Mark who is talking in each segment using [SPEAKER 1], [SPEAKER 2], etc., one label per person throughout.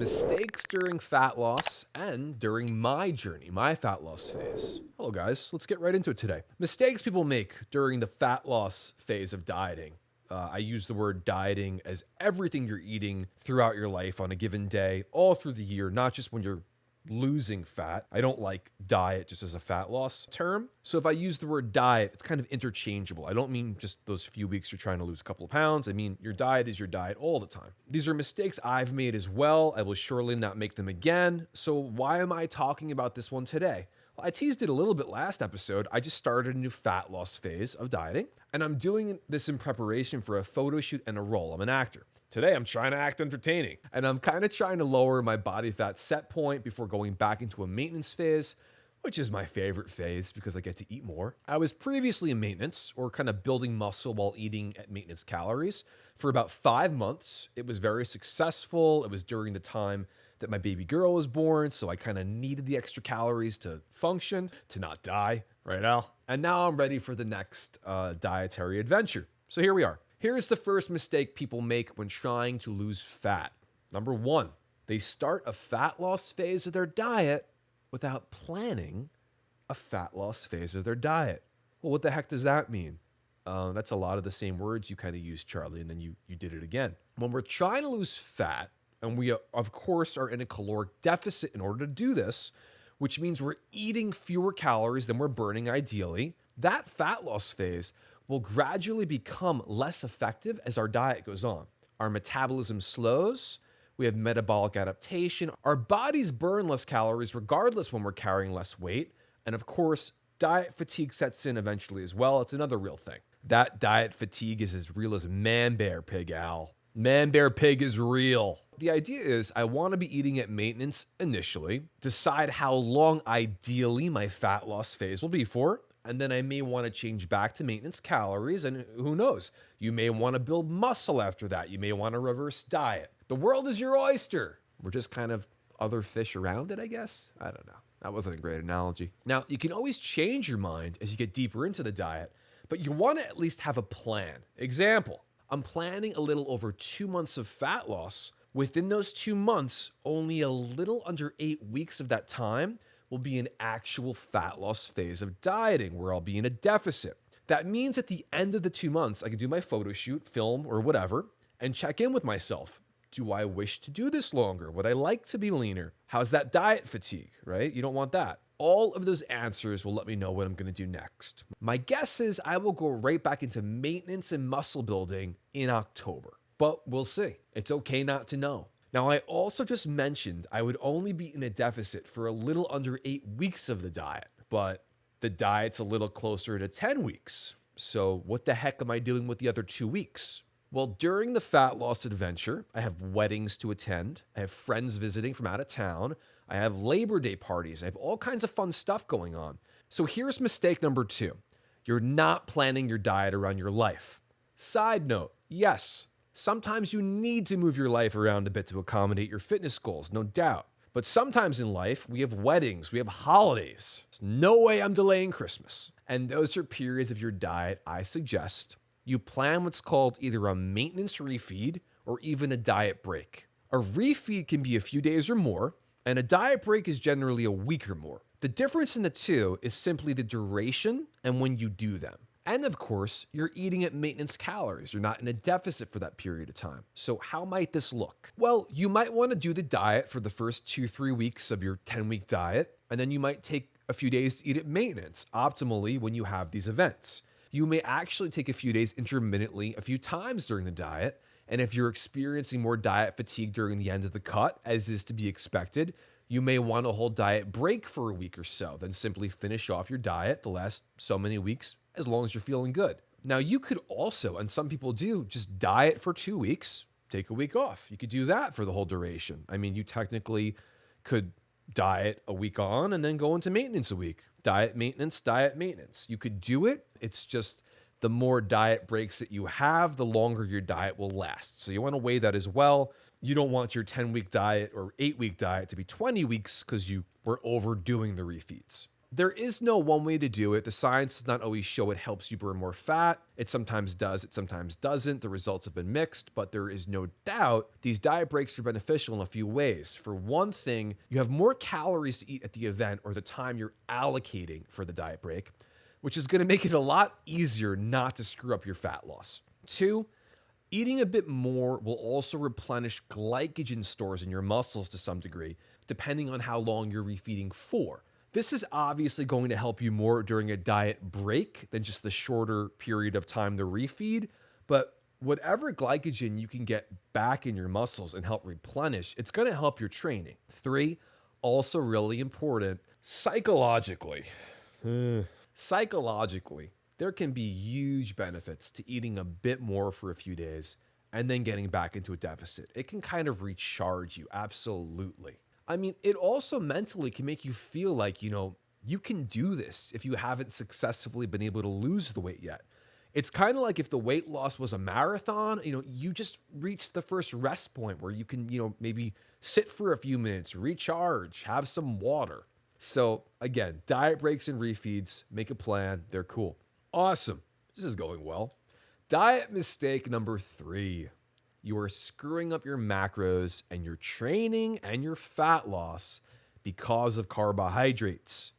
[SPEAKER 1] Mistakes during fat loss and during my journey, my fat loss phase. Hello, guys. Let's get right into it today. Mistakes people make during the fat loss phase of dieting. I use the word dieting as everything you're eating throughout your life on a given day, all through the year, not just when you're losing fat. I don't like diet just as a fat loss term. So if I use the word diet, it's kind of interchangeable. I don't mean just those few weeks you're trying to lose a couple of pounds. I mean, your diet is your diet all the time. These are mistakes I've made as well. I will surely not make them again. So why am I talking about this one today? Well, I teased it a little bit last episode. I just started a new fat loss phase of dieting, and I'm doing this in preparation for a photo shoot and a role. I'm an actor. Today, I'm trying to act entertaining, and I'm kind of trying to lower my body fat set point before going back into a maintenance phase, which is my favorite phase because I get to eat more. I was previously in maintenance, or kind of building muscle while eating at maintenance calories, for about 5 months. It was very successful. It was during the time that my baby girl was born, so I kind of needed the extra calories to function, to not die, right, Al? And now I'm ready for the next dietary adventure. So here we are. Here's the first mistake people make when trying to lose fat. Number one, they start a fat loss phase of their diet without planning a fat loss phase of their diet. Well, what the heck does that mean? That's a lot of the same words you kind of used, Charlie, and then you did it again. When we're trying to lose fat, and we, of course, are in a caloric deficit in order to do this, which means we're eating fewer calories than we're burning ideally, that fat loss phase will gradually become less effective as our diet goes on. Our metabolism slows, we have metabolic adaptation, our bodies burn less calories regardless when we're carrying less weight, and of course, diet fatigue sets in eventually as well. It's another real thing. That diet fatigue is as real as man bear pig, Al. Man bear pig is real. The idea is I want to be eating at maintenance initially, decide how long ideally my fat loss phase will be for, and then I may want to change back to maintenance calories, and who knows? You may want to build muscle after that. You may want to reverse diet. The world is your oyster. We're just kind of other fish around it, I guess. I don't know. That wasn't a great analogy. Now, you can always change your mind as you get deeper into the diet, but you want to at least have a plan. Example, I'm planning a little over 2 months of fat loss. Within those 2 months, only a little under 8 weeks of that time will be an actual fat loss phase of dieting where I'll be in a deficit. That means at the end of the 2 months, I can do my photo shoot, film, or whatever, and check in with myself. Do I wish to do this longer? Would I like to be leaner? How's that diet fatigue, right? You don't want that. All of those answers will let me know what I'm going to do next. My guess is I will go right back into maintenance and muscle building in October, but we'll see. It's okay not to know. Now, I also just mentioned I would only be in a deficit for a little under 8 weeks of the diet, but the diet's a little closer to 10 weeks. So what the heck am I doing with the other 2 weeks? Well, during the fat loss adventure, I have weddings to attend. I have friends visiting from out of town. I have Labor Day parties. I have all kinds of fun stuff going on. So here's mistake number 2. You're not planning your diet around your life. Side note, yes, sometimes you need to move your life around a bit to accommodate your fitness goals, no doubt. But sometimes in life, we have weddings, we have holidays. There's no way I'm delaying Christmas. And those are periods of your diet I suggest you plan what's called either a maintenance refeed or even a diet break. A refeed can be a few days or more, and a diet break is generally a week or more. The difference in the two is simply the duration and when you do them. And of course, you're eating at maintenance calories. You're not in a deficit for that period of time. So how might this look? Well, you might want to do the diet for the first 2-3 weeks of your 10-week diet, and then you might take a few days to eat at maintenance, optimally when you have these events. You may actually take a few days intermittently a few times during the diet, and if you're experiencing more diet fatigue during the end of the cut, as is to be expected, you may want a whole diet break for a week or so, then simply finish off your diet the last so many weeks as long as you're feeling good. Now, you could also, and some people do, just diet for 2 weeks, take a week off. You could do that for the whole duration. I mean, you technically could diet a week on and then go into maintenance a week. Diet, maintenance, diet, maintenance. You could do it. It's just the more diet breaks that you have, the longer your diet will last. So you want to weigh that as well. You don't want your 10-week diet or 8-week diet to be 20 weeks because you were overdoing the refeeds. There is no one way to do it. The science does not always show it helps you burn more fat. It sometimes does, it sometimes doesn't. The results have been mixed, but there is no doubt these diet breaks are beneficial in a few ways. For one thing, you have more calories to eat at the event or the time you're allocating for the diet break, which is going to make it a lot easier not to screw up your fat loss. Two, eating a bit more will also replenish glycogen stores in your muscles to some degree, depending on how long you're refeeding for. This is obviously going to help you more during a diet break than just the shorter period of time to refeed, but whatever glycogen you can get back in your muscles and help replenish, it's going to help your training. Three, also really important, psychologically. Psychologically, there can be huge benefits to eating a bit more for a few days and then getting back into a deficit. It can kind of recharge you, absolutely. I mean, it also mentally can make you feel like, you can do this if you haven't successfully been able to lose the weight yet. It's kind of like if the weight loss was a marathon, you just reached the first rest point where you can, maybe sit for a few minutes, recharge, have some water. So again, diet breaks and refeeds, make a plan. They're cool. Awesome. This is going well. Diet mistake number 3. You are screwing up your macros and your training and your fat loss because of carbohydrates.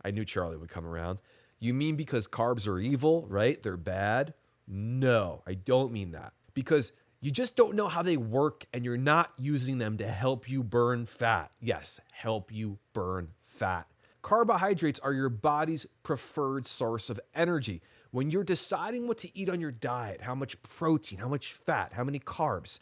[SPEAKER 1] I knew Charlie would come around. You mean because carbs are evil, right? They're bad? No, I don't mean that. Because you just don't know how they work and you're not using them to help you burn fat. Yes, help you burn fat. Carbohydrates are your body's preferred source of energy. When you're deciding what to eat on your diet, how much protein, how much fat, how many carbs,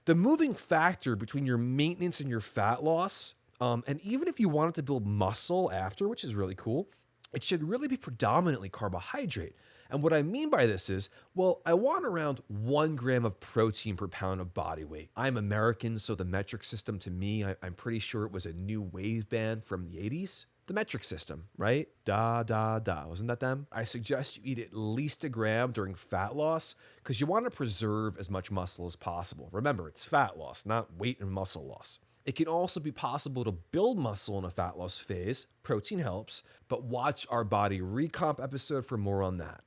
[SPEAKER 1] the moving factor between your maintenance and your fat loss, and even if you wanted to build muscle after, which is really cool, it should really be predominantly carbohydrate. And what I mean by this is, I want around 1 gram of protein per pound of body weight. I'm American, so the metric system to me, I'm pretty sure it was a new wave band from the 80s. The metric system, right? Wasn't that them? I suggest you eat at least 1 gram during fat loss because you want to preserve as much muscle as possible. Remember, it's fat loss, not weight and muscle loss. It can also be possible to build muscle in a fat loss phase. Protein helps, but watch our body recomp episode for more on that.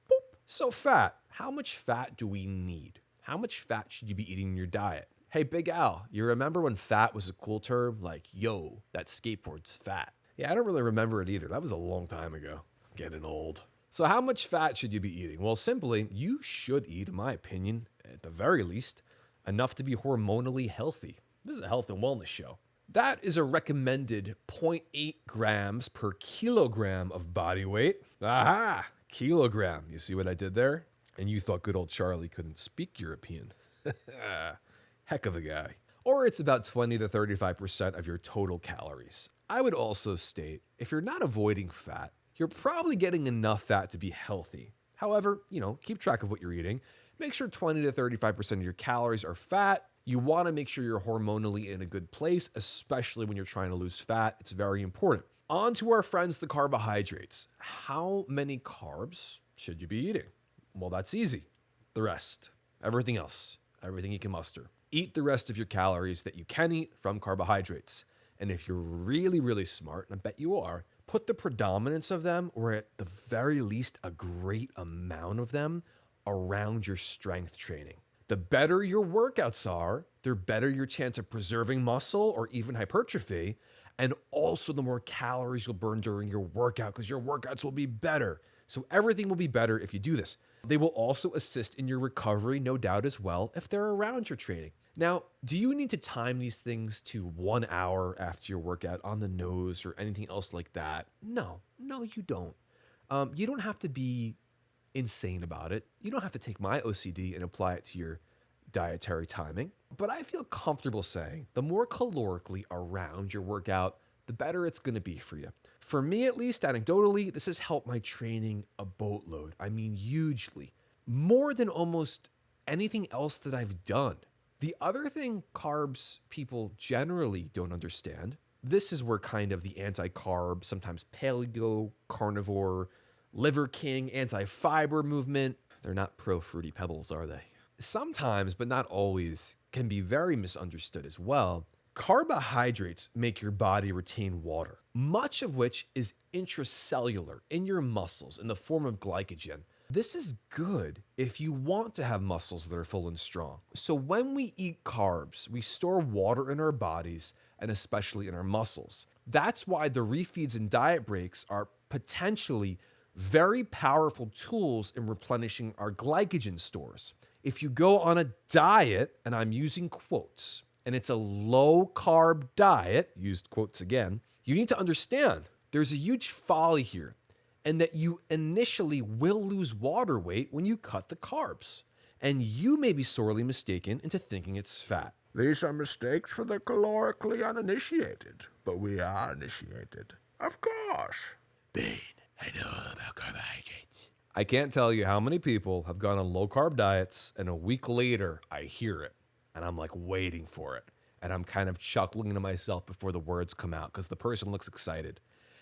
[SPEAKER 1] Boop. So fat, how much fat do we need? How much fat should you be eating in your diet? Hey, Big Al, you remember when fat was a cool term? Like, yo, that skateboard's fat. Yeah, I don't really remember it either. That was a long time ago. I'm getting old. So how much fat should you be eating? Well, simply, you should eat, in my opinion, at the very least, enough to be hormonally healthy. This is a health and wellness show. That is a recommended 0.8 grams per kilogram of body weight. Aha! Kilogram. You see what I did there? And you thought good old Charlie couldn't speak European. Heck of a guy. Or it's about 20 to 35% of your total calories. I would also state, if you're not avoiding fat, you're probably getting enough fat to be healthy. However, keep track of what you're eating. Make sure 20 to 35% of your calories are fat. You want to make sure you're hormonally in a good place, especially when you're trying to lose fat. It's very important. On to our friends, the carbohydrates. How many carbs should you be eating? Well, that's easy. The rest. Everything else. Everything you can muster. Eat the rest of your calories that you can eat from carbohydrates. And if you're really, really smart, and I bet you are, put the predominance of them, or at the very least a great amount of them, around your strength training. The better your workouts are, the better your chance of preserving muscle or even hypertrophy, and also the more calories you'll burn during your workout because your workouts will be better. So everything will be better if you do this. They will also assist in your recovery, no doubt as well, if they're around your training. Now, do you need to time these things to 1 hour after your workout on the nose or anything else like that? No, you don't. You don't have to be insane about it. You don't have to take my OCD and apply it to your dietary timing. But I feel comfortable saying the more calorically around your workout, the better it's going to be for you. For me, at least, anecdotally, this has helped my training a boatload. I mean, hugely. More than almost anything else that I've done. The other thing carbs people generally don't understand, this is where kind of the anti-carb, sometimes paleo, carnivore, liver king, anti-fiber movement, they're not pro-fruity pebbles, are they? Sometimes, but not always, can be very misunderstood as well. Carbohydrates make your body retain water, much of which is intracellular in your muscles in the form of glycogen. This is good if you want to have muscles that are full and strong. So when we eat carbs, we store water in our bodies and especially in our muscles. That's why the refeeds and diet breaks are potentially very powerful tools in replenishing our glycogen stores. If you go on a diet, and I'm using quotes, and it's a low carb diet, used quotes again, you need to understand there's a huge folly here, and that you initially will lose water weight when you cut the carbs. And you may be sorely mistaken into thinking it's fat.
[SPEAKER 2] These are mistakes for the calorically uninitiated, but we are initiated. Of course.
[SPEAKER 1] Bane, I know all about carbohydrates. I can't tell you how many people have gone on low carb diets and a week later I hear it and I'm like waiting for it. And I'm kind of chuckling to myself before the words come out because the person looks excited.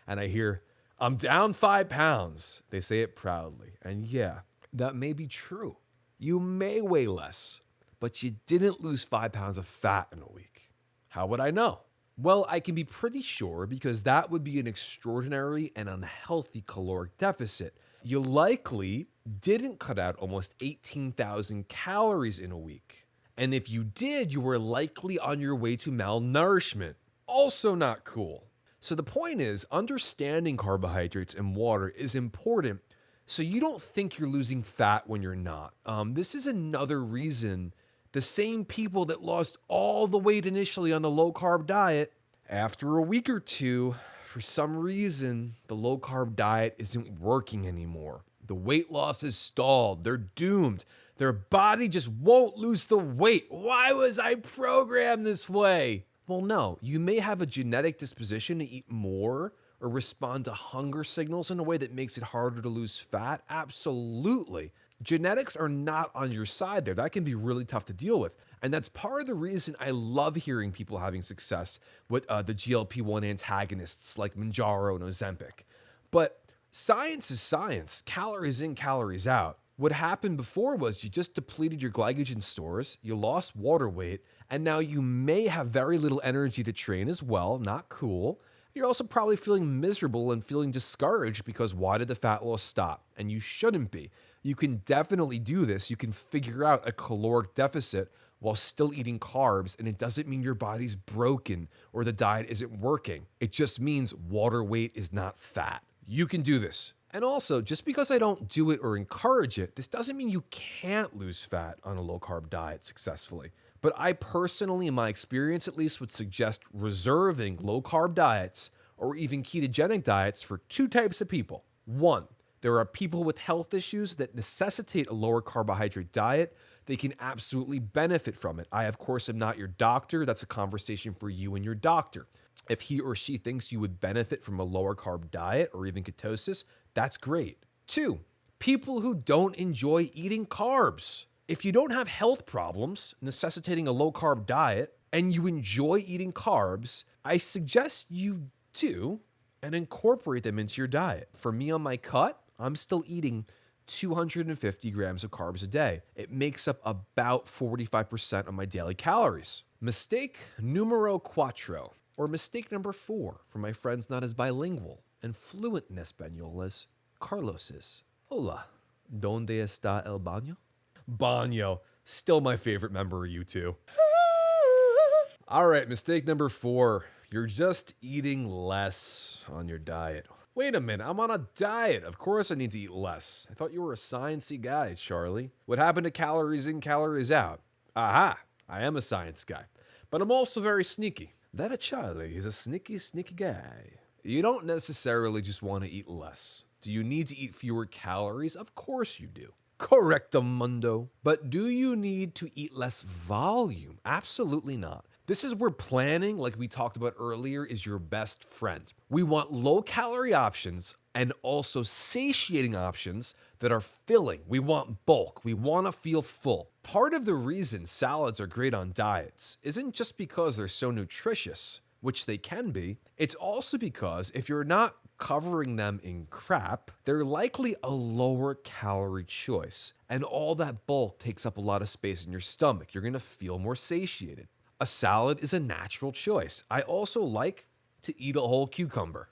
[SPEAKER 1] And I hear, I'm down 5 pounds. They say it proudly. And yeah, that may be true. You may weigh less, but you didn't lose 5 pounds of fat in a week. How would I know? Well, I can be pretty sure because that would be an extraordinary and unhealthy caloric deficit. You likely didn't cut out almost 18,000 calories in a week. And if you did, you were likely on your way to malnourishment. Also not cool. So the point is, understanding carbohydrates and water is important so you don't think you're losing fat when you're not. This is another reason the same people that lost all the weight initially on the low carb diet, after a week or two, for some reason, the low carb diet isn't working anymore. The weight loss is stalled. They're doomed. Their body just won't lose the weight. Why was I programmed this way? Well, no, you may have a genetic disposition to eat more or respond to hunger signals in a way that makes it harder to lose fat. Absolutely. Genetics are not on your side there. That can be really tough to deal with. And that's part of the reason I love hearing people having success with the GLP-1 antagonists like Mounjaro and Ozempic. But science is science. Calories in, calories out. What happened before was you just depleted your glycogen stores, you lost water weight, and now you may have very little energy to train as well. Not cool. You're also probably feeling miserable and feeling discouraged because why did the fat loss stop? And you shouldn't be. You can definitely do this. You can figure out a caloric deficit while still eating carbs, and it doesn't mean your body's broken or the diet isn't working. It just means water weight is not fat. You can do this. And also, just because I don't do it or encourage it, this doesn't mean you can't lose fat on a low-carb diet successfully. But I personally, in my experience at least, would suggest reserving low-carb diets or even ketogenic diets for 2 types of people. 1, there are people with health issues that necessitate a lower carbohydrate diet. They can absolutely benefit from it. I, of course, am not your doctor. That's a conversation for you and your doctor. If he or she thinks you would benefit from a lower carb diet or even ketosis, that's great. 2, people who don't enjoy eating carbs. If you don't have health problems necessitating a low carb diet and you enjoy eating carbs, I suggest you do and incorporate them into your diet. For me on my cut, I'm still eating 250 grams of carbs a day. It makes up about 45% of my daily calories. Mistake numero cuatro, or mistake number 4 for my friends not as bilingual and fluent in Espanol as Carlos is. Hola, ¿dónde está el baño? Baño, still my favorite member of U2. All right, mistake number 4. You're just eating less on your diet. Wait a minute, I'm on a diet. Of course I need to eat less. I thought you were a sciencey guy, Charlie. What happened to calories in, calories out? Aha, I am a science guy. But I'm also very sneaky. That a Charlie is a sneaky, sneaky guy. You don't necessarily just want to eat less. Do you need to eat fewer calories? Of course you do. Correctamundo. But do you need to eat less volume? Absolutely not. This is where planning, like we talked about earlier, is your best friend. We want low-calorie options and also satiating options that are filling. We want bulk. We want to feel full. Part of the reason salads are great on diets isn't just because they're so nutritious, which they can be. It's also because if you're not covering them in crap, they're likely a lower calorie choice. And all that bulk takes up a lot of space in your stomach. You're going to feel more satiated. A salad is a natural choice. I also like to eat a whole cucumber.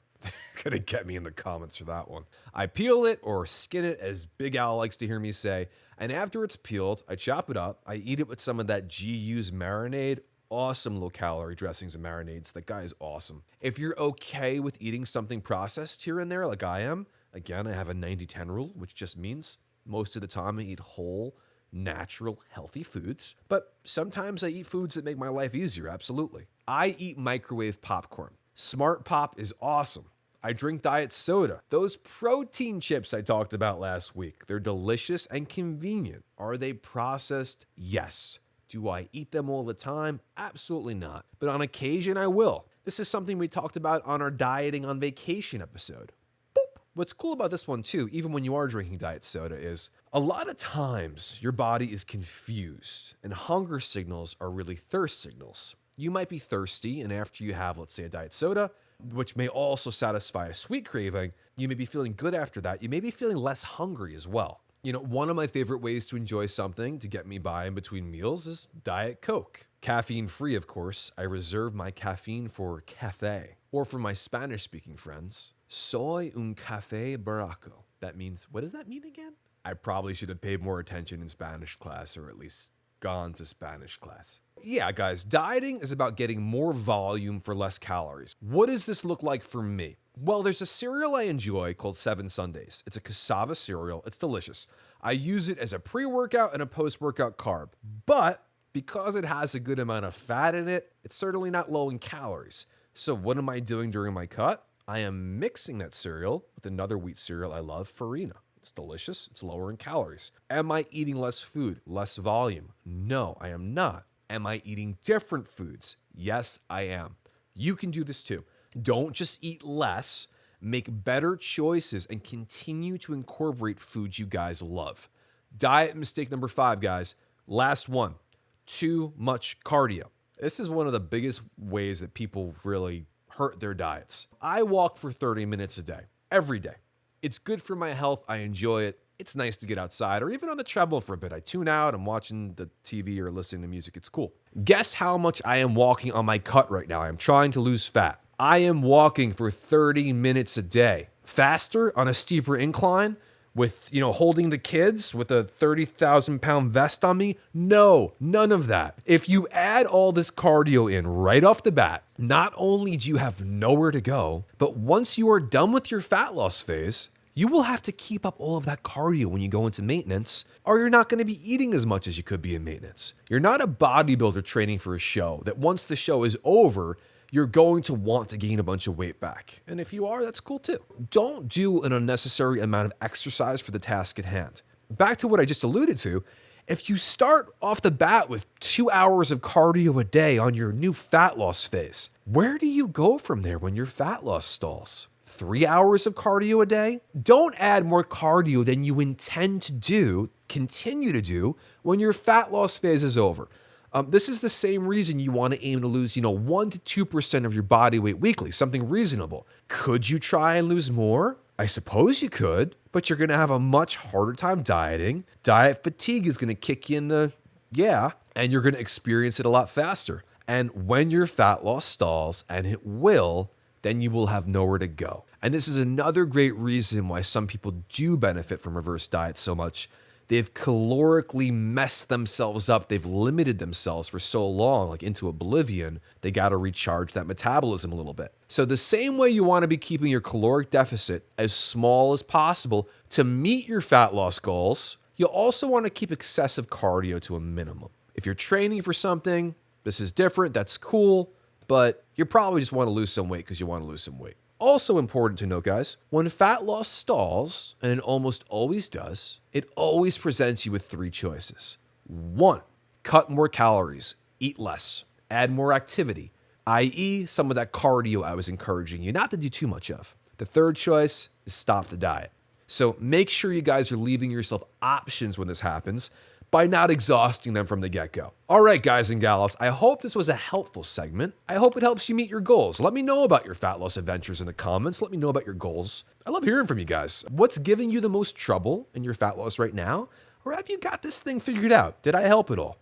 [SPEAKER 1] Gonna get me in the comments for that one. I peel it or skin it, as Big Al likes to hear me say, and after it's peeled, I chop it up. I eat it with some of that GU's marinade. Awesome low-calorie dressings and marinades. That guy is awesome. If you're okay with eating something processed here and there like I am, again, I have a 90-10 rule, which just means most of the time I eat whole, natural, healthy foods. But sometimes I eat foods that make my life easier, absolutely. I eat microwave popcorn. Smart Pop is awesome. I drink diet soda. Those protein chips I talked about last week, they're delicious and convenient. Are they processed? Yes. Do I eat them all the time? Absolutely not. But on occasion, I will. This is something we talked about on our dieting on vacation episode. Boop. What's cool about this one too, even when you are drinking diet soda, is a lot of times your body is confused and hunger signals are really thirst signals. You might be thirsty, and after you have, let's say, a diet soda, which may also satisfy a sweet craving, you may be feeling good after that. You may be feeling less hungry as well. You know, one of my favorite ways to enjoy something to get me by in between meals is Diet Coke. Caffeine free, of course. I reserve my caffeine for café. Or for my Spanish-speaking friends, soy un café baraco. That means, what does that mean again? I probably should have paid more attention in Spanish class, or at least gone to Spanish class. Yeah, guys, dieting is about getting more volume for less calories. What does this look like for me? Well, there's a cereal I enjoy called 7 Sundays. It's a cassava cereal. It's delicious. I use it as a pre-workout and a post-workout carb. But because it has a good amount of fat in it, it's certainly not low in calories. So what am I doing during my cut? I am mixing that cereal with another wheat cereal I love, Farina. It's delicious. It's lower in calories. Am I eating less food, less volume? No, I am not. Am I eating different foods? Yes, I am. You can do this too. Don't just eat less. Make better choices and continue to incorporate foods you guys love. Diet mistake number 5, guys. Last one. Too much cardio. This is one of the biggest ways that people really hurt their diets. I walk for 30 minutes a day, every day. It's good for my health. I enjoy it. It's nice to get outside or even on the treadmill for a bit. I tune out, I'm watching the TV or listening to music. It's cool. Guess how much I am walking on my cut right now. I am trying to lose fat. I am walking for 30 minutes a day. Faster on a steeper incline with, holding the kids with a 30,000 pound vest on me? No, none of that. If you add all this cardio in right off the bat, not only do you have nowhere to go, but once you are done with your fat loss phase, you will have to keep up all of that cardio when you go into maintenance, or you're not going to be eating as much as you could be in maintenance. You're not a bodybuilder training for a show that once the show is over, you're going to want to gain a bunch of weight back. And if you are, that's cool too. Don't do an unnecessary amount of exercise for the task at hand. Back to what I just alluded to, if you start off the bat with 2 hours of cardio a day on your new fat loss phase, where do you go from there when your fat loss stalls? 3 hours of cardio a day? Don't add more cardio than you intend to continue to do when your fat loss phase is over. This is the same reason you want to aim to lose, 1 to 2% of your body weight weekly, something reasonable. Could you try and lose more? I suppose you could, but you're going to have a much harder time dieting. Diet fatigue is going to kick you in and you're going to experience it a lot faster. And when your fat loss stalls, and it will, then you will have nowhere to go. And this is another great reason why some people do benefit from reverse diets so much. They've calorically messed themselves up. They've limited themselves for so long, like into oblivion, they got to recharge that metabolism a little bit. So the same way you want to be keeping your caloric deficit as small as possible to meet your fat loss goals, you'll also want to keep excessive cardio to a minimum. If you're training for something, this is different, that's cool, but you probably just want to lose some weight because you want to lose some weight. Also important to note, guys, when fat loss stalls, and it almost always does, it always presents you with 3 choices. 1, cut more calories, eat less, add more activity, i.e. some of that cardio I was encouraging you not to do too much of. The 3rd choice is stop the diet. So make sure you guys are leaving yourself options when this happens by not exhausting them from the get-go. All right, guys and gals, I hope this was a helpful segment. I hope it helps you meet your goals. Let me know about your fat loss adventures in the comments. Let me know about your goals. I love hearing from you guys. What's giving you the most trouble in your fat loss right now? Or have you got this thing figured out? Did I help at all?